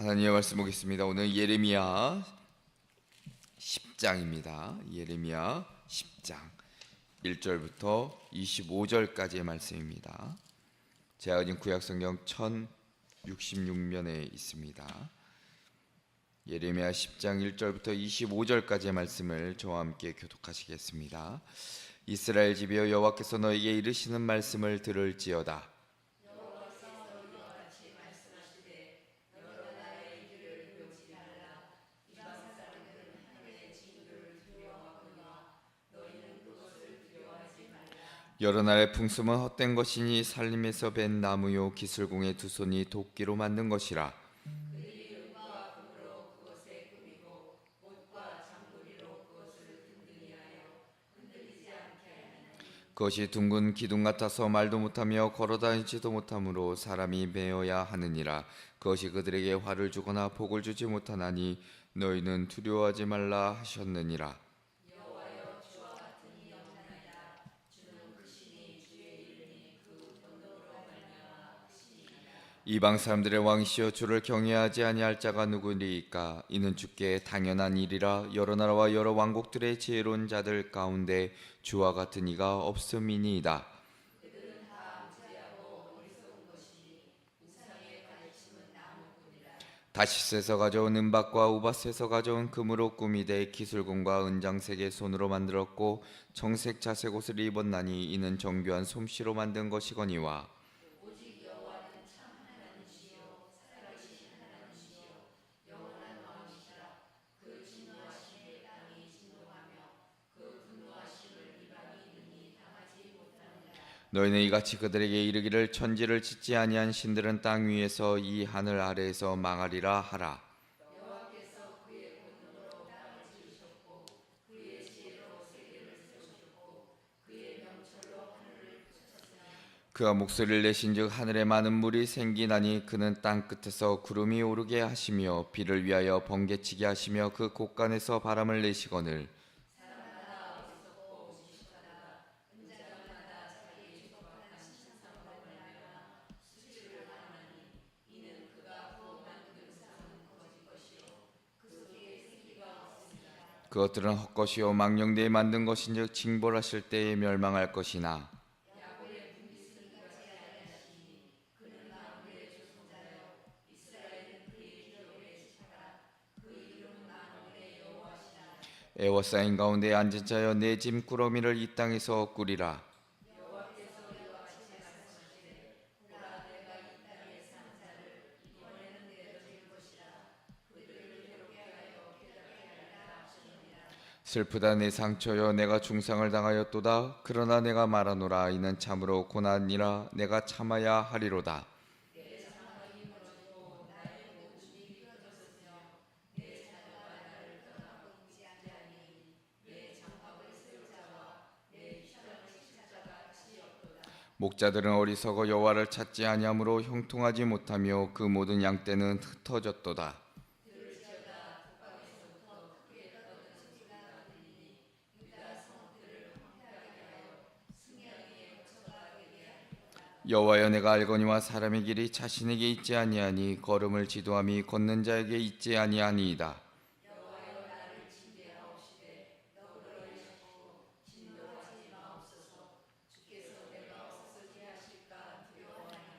하나님의 말씀 보겠습니다. 오늘 예레미야 10장입니다. 예레미야 10장 1절부터 25절까지의 말씀입니다. 제가 가진 구약성경 1066면에 있습니다. 예레미야 10장 1절부터 25절까지의 말씀을 저와 함께 교독하시겠습니다. 이스라엘 집이여, 여호와께서 너에게 이르시는 말씀을 들을지어다. 여러 날의 풍습은 헛된 것이니 산림에서 벤 나무요 기슬공의 두 손이 도끼로 만든 것이라. 그것이 둥근 기둥 같아서 말도 못하며 걸어다니지도 못하므로 사람이 메어야 하느니라. 그것이 그들에게 화를 주거나 복을 주지 못하나니 너희는 두려워하지 말라 하셨느니라. 이방 사람들의 왕이시여, 주를 경외하지 아니할 자가 누구리이까? 이는 주께 당연한 일이라. 여러 나라와 여러 왕국들의 지혜로운 자들 가운데 주와 같은 이가 없음이니이다. 다시스에서 가져온 은박과 우바스에서 가져온 금으로 꾸미되 기술공과 은장색의 손으로 만들었고 정색 자색 옷을 입었나니 이는 정교한 솜씨로 만든 것이거니와. 너희는 이같이 그들에게 이르기를 천지를 짓지 아니한 신들은 땅 위에서 이 하늘 아래에서 망하리라 하라. 그가 목소리를 내신즉 하늘에 많은 물이 생기나니 그는 땅 끝에서 구름이 오르게 하시며 비를 위하여 번개치게 하시며 그 곳간에서 바람을 내시거늘. 그것들은 헛것이요 망령되이 만든 것인즉 징벌하실 때에 멸망할 것이나. 에워싸인 가운데 앉은 자여, 내 짐꾸러미를 이 땅에서 꾸리라. 슬프다 내 상처여, 내가 중상을 당하였도다. 그러나 내가 말하노라. 이는 참으로 고난이라. 내가 참아야 하리로다. 목자들은 어리석어 여호와를 찾지 아니하므로 형통하지 못하며 그 모든 양떼는 흩어졌도다. 여호와여, 내가 알거니와 사람의 길이 자신에게 있지 아니하니 걸음을 지도함이 걷는 자에게 있지 아니하니이다.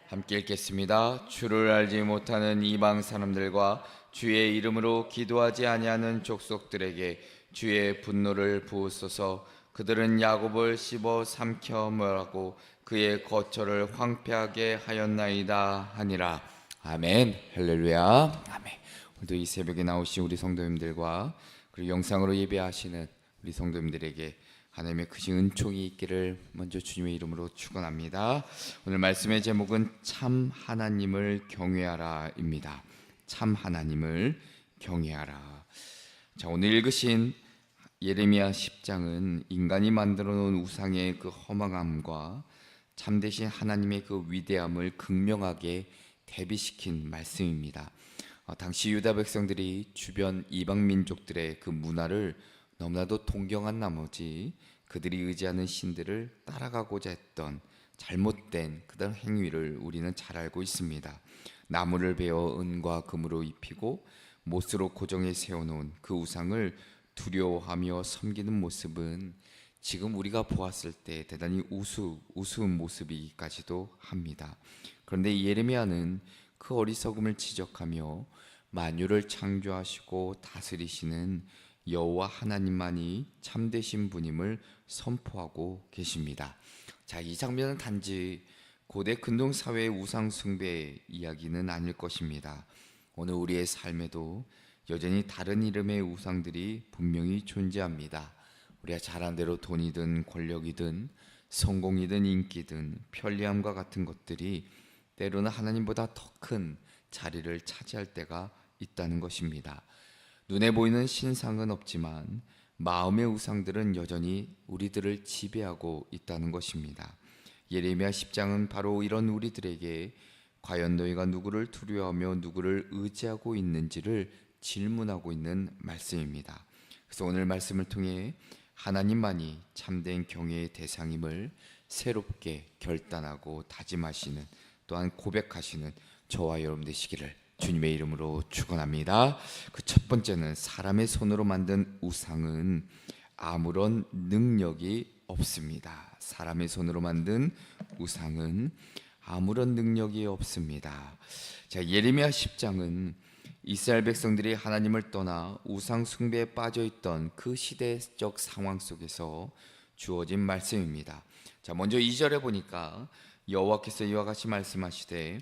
함께 읽겠습니다. 주를 알지 못하는 이방 사람들과 주의 이름으로 기도하지 아니하는 족속들에게 주의 분노를 부으소서. 그들은 야곱을 씹어 삼켜 멸하고 그의 거처를 황폐하게 하였나이다 하니라. 아멘. 할렐루야. 아멘. 오늘도 이 새벽에 나오신 우리 성도님들과 그리고 영상으로 예배하시는 우리 성도님들에게 하나님의 크신 은총이 있기를 먼저 주님의 이름으로 축원합니다. 오늘 말씀의 제목은 참 하나님을 경외하라입니다. 참 하나님을 경외하라. 자, 오늘 읽으신 예레미야 10장은 인간이 만들어 놓은 우상의 그 허망함과 참되신 하나님의 그 위대함을 극명하게 대비시킨 말씀입니다. 당시 유다 백성들이 주변 이방 민족들의 그 문화를 너무나도 동경한 나머지 그들이 의지하는 신들을 따라가고자 했던 잘못된 그런 행위를 우리는 잘 알고 있습니다. 나무를 베어 은과 금으로 입히고 못으로 고정해 세워놓은 그 우상을 두려워하며 섬기는 모습은 지금 우리가 보았을 때 대단히 우스운 모습이기까지도 합니다. 그런데 예레미야는 그 어리석음을 지적하며 만유를 창조하시고 다스리시는 여호와 하나님만이 참되신 분임을 선포하고 계십니다. 자, 이 장면은 단지 고대 근동 사회의 우상 숭배 이야기는 아닐 것입니다. 오늘 우리의 삶에도 여전히 다른 이름의 우상들이 분명히 존재합니다. 우리가 잘한 대로 돈이든 권력이든 성공이든 인기든 편리함과 같은 것들이 때로는 하나님보다 더 큰 자리를 차지할 때가 있다는 것입니다. 눈에 보이는 신상은 없지만 마음의 우상들은 여전히 우리들을 지배하고 있다는 것입니다. 예레미야 10장은 바로 이런 우리들에게 과연 너희가 누구를 두려워하며 누구를 의지하고 있는지를 질문하고 있는 말씀입니다. 그래서 오늘 말씀을 통해 하나님만이 참된 경외의 대상임을 새롭게 결단하고 다짐하시는, 또한 고백하시는 저와 여러분 되시기를 주님의 이름으로 축원합니다. 그 첫 번째는 사람의 손으로 만든 우상은 아무런 능력이 없습니다. 사람의 손으로 만든 우상은 아무런 능력이 없습니다. 자, 예레미야 10장은 이스라엘 백성들이 하나님을 떠나 우상 숭배에 빠져 있던 그 시대적 상황 속에서 주어진 말씀입니다. 자, 먼저 2절에 보니까 여호와께서 이와 같이 말씀하시되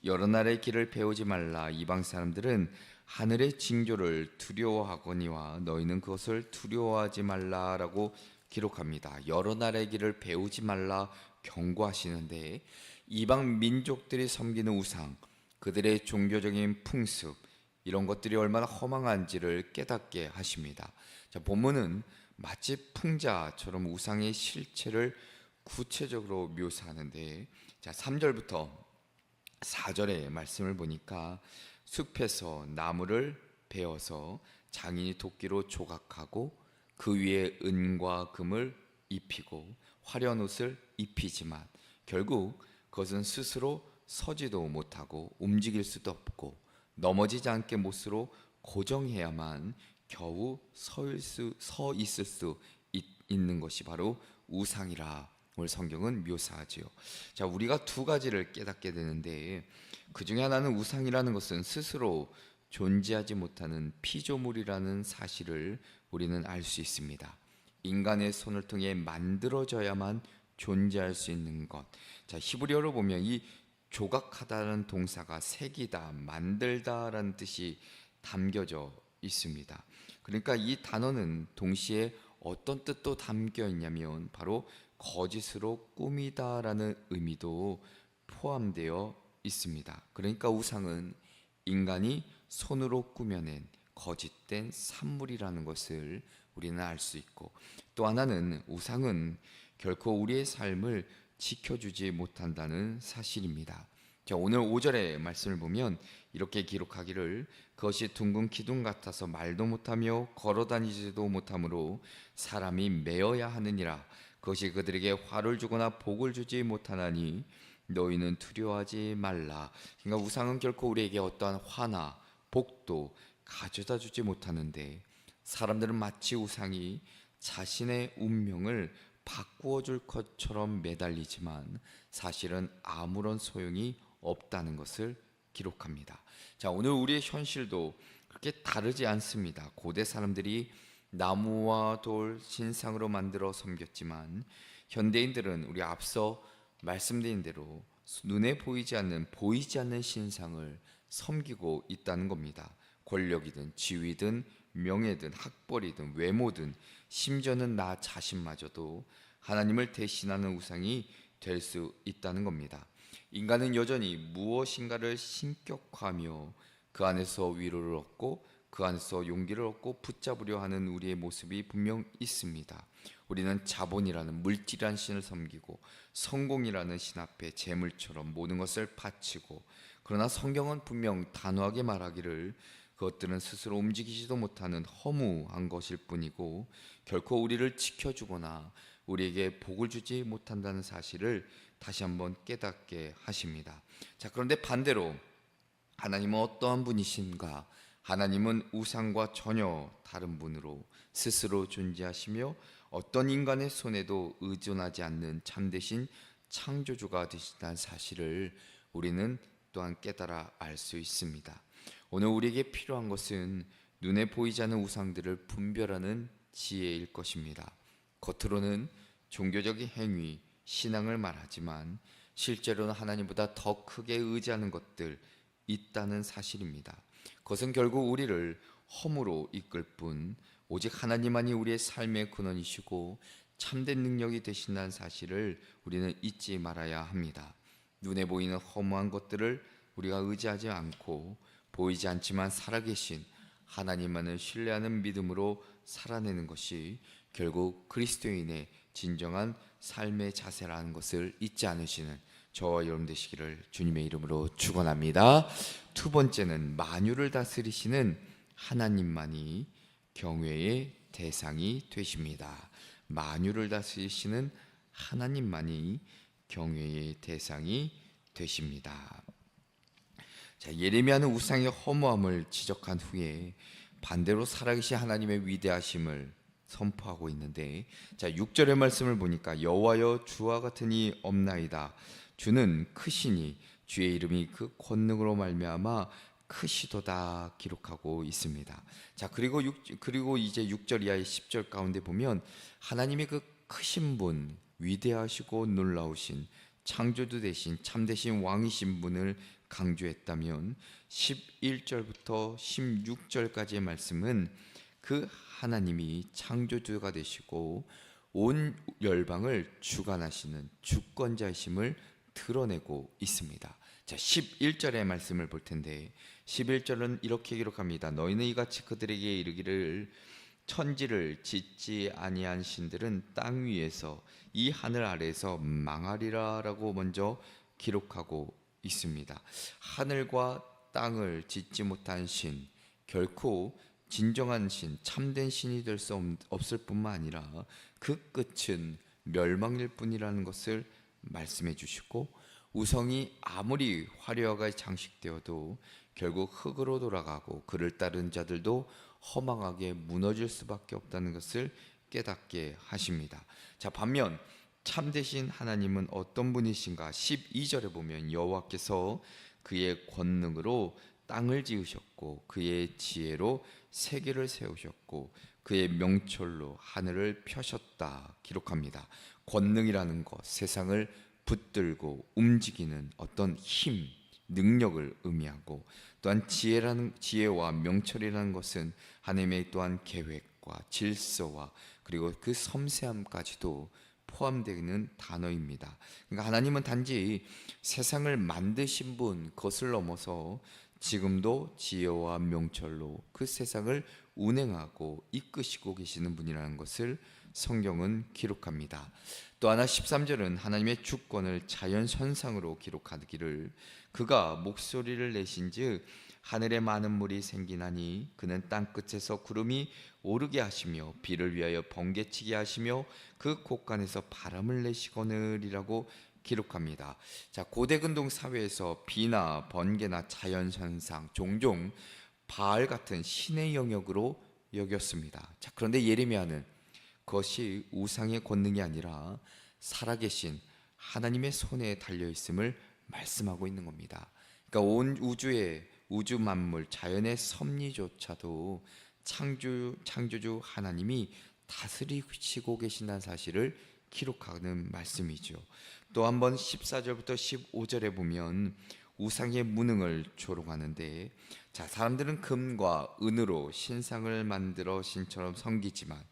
여러 나라의 길을 배우지 말라. 이방 사람들은 하늘의 징조를 두려워하거니와 너희는 그것을 두려워하지 말라라고 기록합니다. 여러 나라의 길을 배우지 말라 경고하시는데, 이방 민족들이 섬기는 우상, 그들의 종교적인 풍습, 이런 것들이 얼마나 허망한지를 깨닫게 하십니다. 자, 본문은 마치 풍자처럼 우상의 실체를 구체적으로 묘사하는데, 자, 3절부터 4절의 말씀을 보니까 숲에서 나무를 베어서 장인이 도끼로 조각하고 그 위에 은과 금을 입히고 화려한 옷을 입히지만 결국 그것은 스스로 서지도 못하고 움직일 수도 없고 넘어지지 않게 못으로 고정해야만 겨우 서 있을 수 있는 것이 바로 우상이라 오늘 성경은 묘사하지요. 자, 우리가 두 가지를 깨닫게 되는데, 그 중에 하나는 우상이라는 것은 스스로 존재하지 못하는 피조물이라는 사실을 우리는 알 수 있습니다. 인간의 손을 통해 만들어져야만 존재할 수 있는 것. 자, 히브리어로 보면 이 조각하다는 동사가 새기다, 만들다라는 뜻이 담겨져 있습니다. 그러니까 이 단어는 동시에 어떤 뜻도 담겨 있냐면 바로 거짓으로 꾸미다라는 의미도 포함되어 있습니다. 그러니까 우상은 인간이 손으로 꾸며낸 거짓된 산물이라는 것을 우리는 알 수 있고, 또 하나는 우상은 결코 우리의 삶을 지켜주지 못한다는 사실입니다. 자, 오늘 5절의 말씀을 보면 이렇게 기록하기를 그것이 둥근 기둥 같아서 말도 못하며 걸어다니지도 못하므로 사람이 메어야 하느니라. 그것이 그들에게 화를 주거나 복을 주지 못하나니 너희는 두려워하지 말라. 그러니까 우상은 결코 우리에게 어떠한 화나 복도 가져다 주지 못하는데, 사람들은 마치 우상이 자신의 운명을 바꾸어 줄 것처럼 매달리지만 사실은 아무런 소용이 없다는 것을 기록합니다. 자, 오늘 우리의 현실도 그렇게 다르지 않습니다. 고대 사람들이 나무와 돌 신상으로 만들어 섬겼지만 현대인들은 우리 앞서 말씀드린 대로 눈에 보이지 않는 신상을 섬기고 있다는 겁니다. 권력이든 지위든 명예든 학벌이든 외모든 심지어는 나 자신마저도 하나님을 대신하는 우상이 될 수 있다는 겁니다. 인간은 여전히 무엇인가를 신격화하며 그 안에서 위로를 얻고 그 안에서 용기를 얻고 붙잡으려 하는 우리의 모습이 분명 있습니다. 우리는 자본이라는 물질이라는 신을 섬기고 성공이라는 신 앞에 재물처럼 모든 것을 바치고, 그러나 성경은 분명 단호하게 말하기를 그것들은 스스로 움직이지도 못하는 허무한 것일 뿐이고 결코 우리를 지켜주거나 우리에게 복을 주지 못한다는 사실을 다시 한번 깨닫게 하십니다. 자, 그런데 반대로 하나님은 어떠한 분이신가? 하나님은 우상과 전혀 다른 분으로 스스로 존재하시며 어떤 인간의 손에도 의존하지 않는 참되신 창조주가 되신다는 사실을 우리는 또한 깨달아 알 수 있습니다. 오늘 우리에게 필요한 것은 눈에 보이지 않는 우상들을 분별하는 지혜일 것입니다. 겉으로는 종교적인 행위, 신앙을 말하지만 실제로는 하나님보다 더 크게 의지하는 것들 있다는 사실입니다. 그것은 결국 우리를 허무로 이끌 뿐 오직 하나님만이 우리의 삶의 근원이시고 참된 능력이 되신다는 사실을 우리는 잊지 말아야 합니다. 눈에 보이는 허무한 것들을 우리가 의지하지 않고 보이지 않지만 살아계신 하나님만을 신뢰하는 믿음으로 살아내는 것이 결국 그리스도인의 진정한 삶의 자세라는 것을 잊지 않으시는 저와 여러분 되시기를 주님의 이름으로 축원합니다. 두 번째는 만유를 다스리시는 하나님만이 경외의 대상이 되십니다. 만유를 다스리시는 하나님만이 경외의 대상이 되십니다. 자, 예레미야는 우상의 허무함을 지적한 후에 반대로 살아계신 하나님의 위대하심을 선포하고 있는데, 자 6절의 말씀을 보니까 여호와여 주와 같은 이 없나이다. 주는 크시니 주의 이름이 그 권능으로 말미암아 크시도다 기록하고 있습니다. 자 그리고 이제 6절 이하의 10절 가운데 보면 하나님의 그 크신 분, 위대하시고 놀라우신 창조주 되신 참되신 왕이신 분을 강조했다면 11절부터 16절까지의 말씀은 그 하나님이 창조주가 되시고 온 열방을 주관하시는 주권자이심을 드러내고 있습니다. 자 11절의 말씀을 볼 텐데 11절은 이렇게 기록합니다. 너희는 이같이 그들에게 이르기를 천지를 짓지 아니한 신들은 땅 위에서 이 하늘 아래에서 망하리라 라고 먼저 기록하고 있습니다. 하늘과 땅을 짓지 못한 신, 결코 진정한 신, 참된 신이 될 수 없을 뿐만 아니라 그 끝은 멸망일 뿐이라는 것을 말씀해 주시고, 우성이 아무리 화려하게 장식되어도 결국 흙으로 돌아가고 그를 따른 자들도 허망하게 무너질 수밖에 없다는 것을 깨닫게 하십니다. 자 반면 참되신 하나님은 어떤 분이신가? 12절에 보면 여호와께서 그의 권능으로 땅을 지으셨고 그의 지혜로 세계를 세우셨고 그의 명철로 하늘을 펴셨다 기록합니다. 권능이라는 것, 세상을 붙들고 움직이는 어떤 힘, 능력을 의미하고, 또한 지혜와 명철이라는 것은 하나님의 또한 계획과 질서와 그리고 그 섬세함까지도 포함되는 단어입니다. 그러니까 하나님은 단지 세상을 만드신 분, 그것을 넘어서 지금도 지혜와 명철로 그 세상을 운행하고 이끄시고 계시는 분이라는 것을 성경은 기록합니다. 또 하나 13절은 하나님의 주권을 자연현상으로 기록하기를 그가 목소리를 내신즉 하늘에 많은 물이 생기나니 그는 땅끝에서 구름이 오르게 하시며 비를 위하여 번개치게 하시며 그 곳간에서 바람을 내시거늘이라고 기록합니다. 자 고대 근동 사회에서 비나 번개나 자연현상 종종 바알 같은 신의 영역으로 여겼습니다. 자 그런데 예레미야는 그것이 우상의 권능이 아니라 살아계신 하나님의 손에 달려 있음을 말씀하고 있는 겁니다. 그러니까 온 우주 만물 자연의 섭리조차도 창조주 하나님이 다스리시고 계신다는 사실을 기록하는 말씀이죠. 또 한번 14절부터 15절에 보면 우상의 무능을 조롱하는데, 자 사람들은 금과 은으로 신상을 만들어 신처럼 섬기지만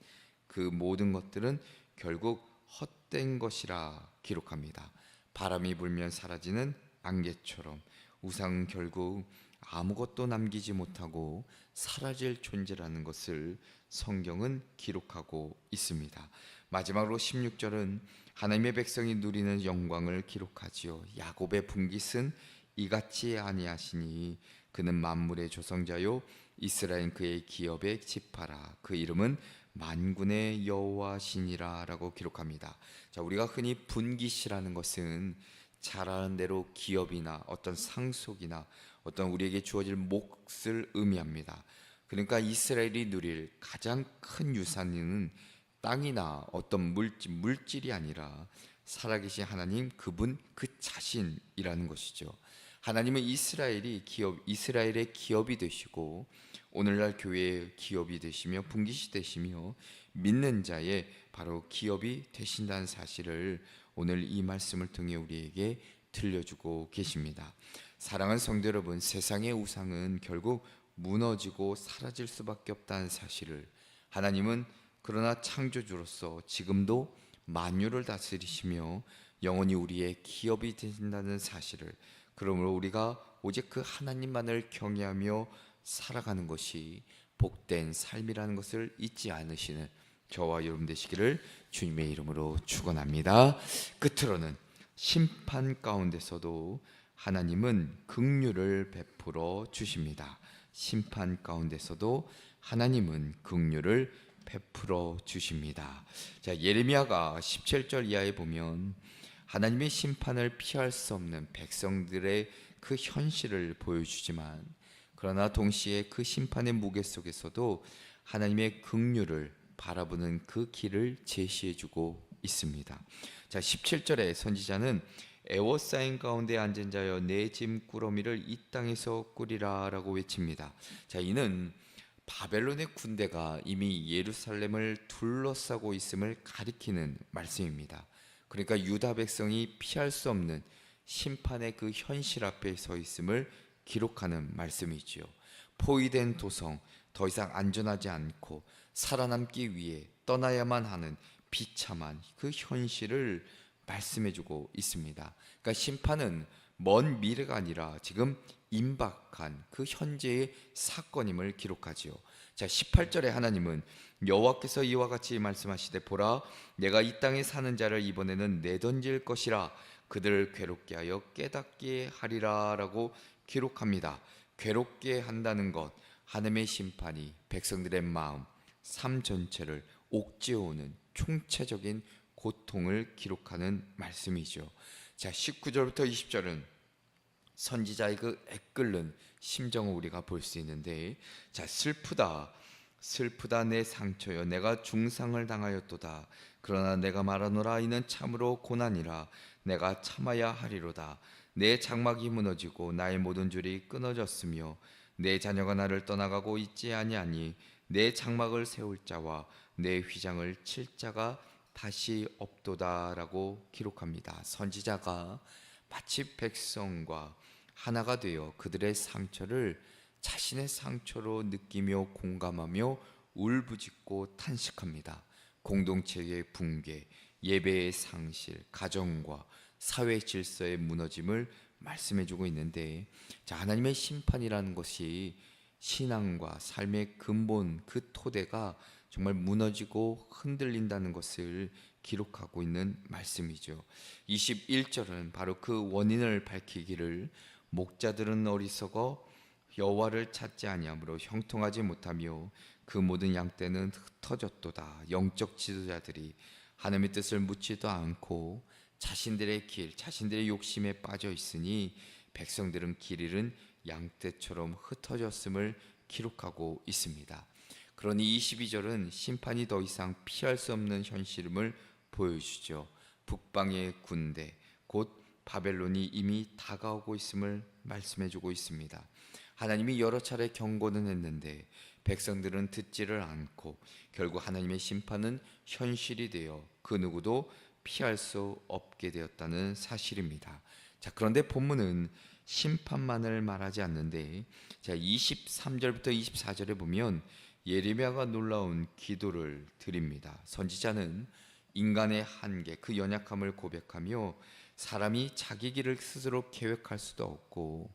그 모든 것들은 결국 헛된 것이라 기록합니다. 바람이 불면 사라지는 안개처럼 우상은 결국 아무것도 남기지 못하고 사라질 존재라는 것을 성경은 기록하고 있습니다. 마지막으로 16절은 하나님의 백성이 누리는 영광을 기록하지요. 야곱의 분깃은 이같이 아니하시니 그는 만물의 조성자요 이스라엘 그의 기업의 지파라. 그 이름은 만군의 여호와시니라 라고 기록합니다. 자 우리가 흔히 분깃이라는 것은 잘 아는 대로 기업이나 어떤 상속이나 어떤 우리에게 주어질 몫을 의미합니다. 그러니까 이스라엘이 누릴 가장 큰 유산은 땅이나 어떤 물질이 아니라 살아계신 하나님, 그분 그 자신이라는 것이죠. 하나님은 이스라엘의 기업이 되시고 오늘날 교회의 기업이 되시며 분깃이 되시며 믿는 자의 바로 기업이 되신다는 사실을 오늘 이 말씀을 통해 우리에게 들려주고 계십니다. 사랑하는 성도 여러분, 세상의 우상은 결국 무너지고 사라질 수밖에 없다는 사실을, 하나님은 그러나 창조주로서 지금도 만유를 다스리시며 영원히 우리의 기업이 되신다는 사실을, 그러므로 우리가 오직 그 하나님만을 경외하며 살아가는 것이 복된 삶이라는 것을 잊지 않으시는 저와 여러분 되시기를 주님의 이름으로 축원합니다. 끝으로는 심판 가운데서도 하나님은 긍휼을 베풀어 주십니다. 심판 가운데서도 하나님은 긍휼을 베풀어 주십니다. 자, 예레미야가 17절 이하에 보면 하나님의 심판을 피할 수 없는 백성들의 그 현실을 보여주지만, 그러나 동시에 그 심판의 무게 속에서도 하나님의 긍휼을 바라보는 그 길을 제시해주고 있습니다. 자, 17절에 선지자는 애워싸인 가운데 앉은 자여 내 짐 꾸러미를 이 땅에서 꾸리라 라고 외칩니다. 자, 이는 바벨론의 군대가 이미 예루살렘을 둘러싸고 있음을 가리키는 말씀입니다. 그러니까 유다 백성이 피할 수 없는 심판의 그 현실 앞에 서 있음을 기록하는 말씀이지요. 포위된 도성, 더 이상 안전하지 않고 살아남기 위해 떠나야만 하는 비참한 그 현실을 말씀해주고 있습니다. 그러니까 심판은 먼 미래가 아니라 지금 임박한 그 현재의 사건임을 기록하지요. 자, 18절에 하나님은 여호와께서 이와 같이 말씀하시되 보라, 내가 이 땅에 사는 자를 이번에는 내던질 것이라 그들을 괴롭게 하여 깨닫게 하리라 라고 기록합니다. 괴롭게 한다는 것, 하나님의 심판이 백성들의 마음, 삶 전체를 옥죄어오는 총체적인 고통을 기록하는 말씀이죠. 자, 19절부터 20절은 선지자의 그 애끓는 심정을 우리가 볼 수 있는데, 자, 슬프다 내 상처여, 내가 중상을 당하였도다. 그러나 내가 말하노라, 이는 참으로 고난이라. 내가 참아야 하리로다. 내 장막이 무너지고 나의 모든 줄이 끊어졌으며 내 자녀가 나를 떠나가고 있지 아니하니 내 장막을 세울 자와 내 휘장을 칠 자가 다시 없도다라고 기록합니다. 선지자가 마치 백성과 하나가 되어 그들의 상처를 자신의 상처로 느끼며 공감하며 울부짖고 탄식합니다. 공동체의 붕괴, 예배의 상실, 가정과 사회 질서의 무너짐을 말씀해주고 있는데, 자, 하나님의 심판이라는 것이 신앙과 삶의 근본, 그 토대가 정말 무너지고 흔들린다는 것을 기록하고 있는 말씀이죠. 21절은 바로 그 원인을 밝히기를, 목자들은 어리석어 여호와를 찾지 아니하므로 형통하지 못하며 그 모든 양떼는 흩어졌도다. 영적 지도자들이 하나님의 뜻을 묻지도 않고 자신들의 길, 자신들의 욕심에 빠져 있으니 백성들은 길 잃은 양떼처럼 흩어졌음을 기록하고 있습니다. 그러니 22절은 심판이 더 이상 피할 수 없는 현실임을 보여주죠. 북방의 군대, 곧 바벨론이 이미 다가오고 있음을 말씀해주고 있습니다. 하나님이 여러 차례 경고는 했는데 백성들은 듣지를 않고 결국 하나님의 심판은 현실이 되어 그 누구도 피할 수 없게 되었다는 사실입니다. 자, 그런데 본문은 심판만을 말하지 않는데, 자, 23절부터 24절에 보면 예레미야가 놀라운 기도를 드립니다. 선지자는 인간의 한계, 그 연약함을 고백하며 사람이 자기 길을 스스로 계획할 수도 없고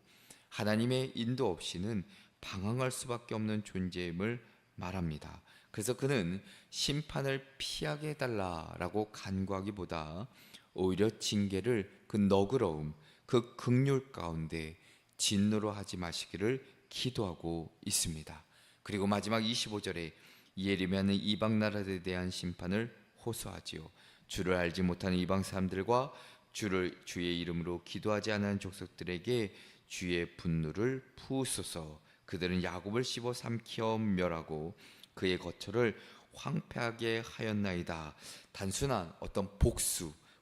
하나님의 인도 없이는 방황할 수밖에 없는 존재임을 말합니다. 그래서 그는 심판을 피하게 해달라라고 간구하기보다 오히려 징계를 그 너그러움, 그 긍휼 가운데 진노로 하지 마시기를 기도하고 있습니다. 그리고 마지막 25절에 예레미야는 이방 나라들에 대한 심판을 호소하지요. 주를 알지 못하는 이방 사람들과 주의 이름으로 기도하지 않은 족속들에게 주의 분노를 부으소서. 그들은 야곱을 씹어 삼켜 멸하고 그의 거처를 황폐하게 하였나이다. 단순한 어떤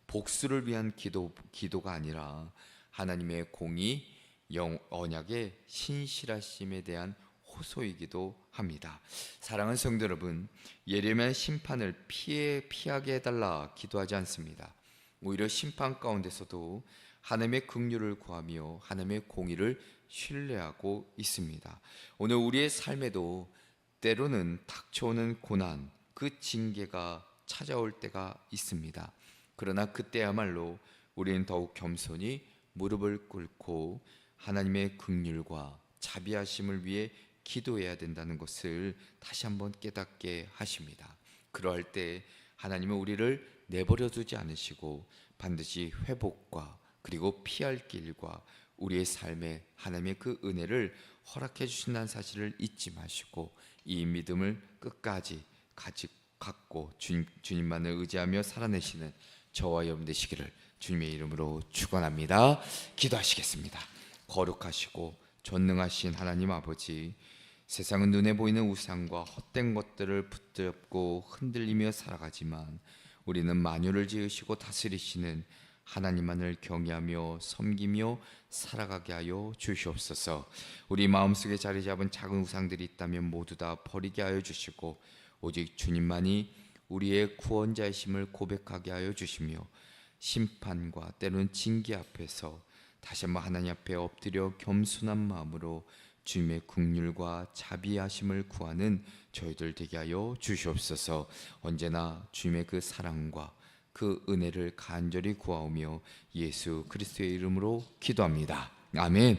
복수를 위한 기도가 아니라 하나님의 공의, 언약의 신실하심에 대한 호소이기도 합니다. 사랑하는 성도 여러분, 예레미야는 심판을 피하게 해달라 기도하지 않습니다. 오히려 심판 가운데서도 하나님의 긍휼을 구하며 하나님의 공의를 신뢰하고 있습니다. 오늘 우리의 삶에도 때로는 닥쳐오는 고난, 그 징계가 찾아올 때가 있습니다. 그러나 그때야말로 우리는 더욱 겸손히 무릎을 꿇고 하나님의 긍휼과 자비하심을 위해 기도해야 된다는 것을 다시 한번 깨닫게 하십니다. 그러할 때 하나님은 우리를 내버려 두지 않으시고 반드시 회복과 그리고 피할 길과 우리의 삶에 하나님의 그 은혜를 허락해 주신다는 사실을 잊지 마시고 이 믿음을 끝까지 갖고 주님만을 의지하며 살아내시는 저와 여러분 되시기를 주님의 이름으로 축원합니다. 기도하시겠습니다. 거룩하시고 전능하신 하나님 아버지, 세상은 눈에 보이는 우상과 헛된 것들을 붙잡고 흔들리며 살아가지만 우리는 만유를 지으시고 다스리시는 하나님만을 경외하며 섬기며 살아가게 하여 주시옵소서. 우리 마음속에 자리 잡은 작은 우상들이 있다면 모두 다 버리게 하여 주시고 오직 주님만이 우리의 구원자이심을 고백하게 하여 주시며 심판과 때로는 징계 앞에서 다시 한번 하나님 앞에 엎드려 겸손한 마음으로 주님의 긍휼과 자비하심을 구하는 저희들 되게 하여 주시옵소서. 언제나 주님의 그 사랑과 그 은혜를 간절히 구하오며 예수 그리스도의 이름으로 기도합니다. 아멘.